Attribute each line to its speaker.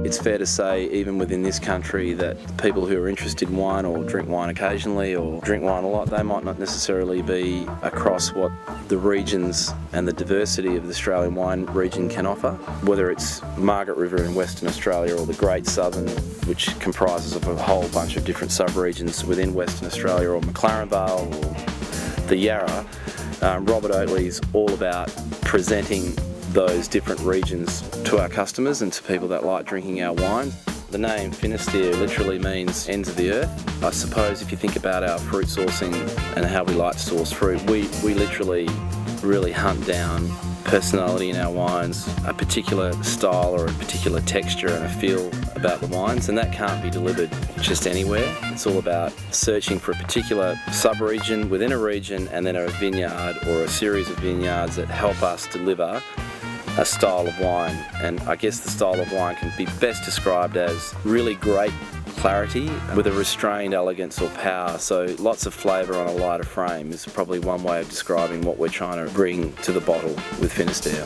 Speaker 1: It's fair to say, even within this country, that people who are interested in wine or drink wine occasionally or drink wine a lot, they might not necessarily be across what the regions and the diversity of the Australian wine region can offer. Whether it's Margaret River in Western Australia or the Great Southern, which comprises of a whole bunch of different sub-regions within Western Australia, or McLaren Vale or the Yarra, Robert Oatley's all about presenting those different regions to our customers and to people that like drinking our wine. The name Finisterre literally means ends of the earth. I suppose if you think about our fruit sourcing and how we like to source fruit, we literally really hunt down personality in our wines, a particular style or a particular texture and a feel about the wines, and that can't be delivered just anywhere. It's all about searching for a particular sub-region within a region and then a vineyard or a series of vineyards that help us deliver a style of wine. And I guess the style of wine can be best described as really great clarity with a restrained elegance or power. So lots of flavour on a lighter frame is probably one way of describing what we're trying to bring to the bottle with Finisterre.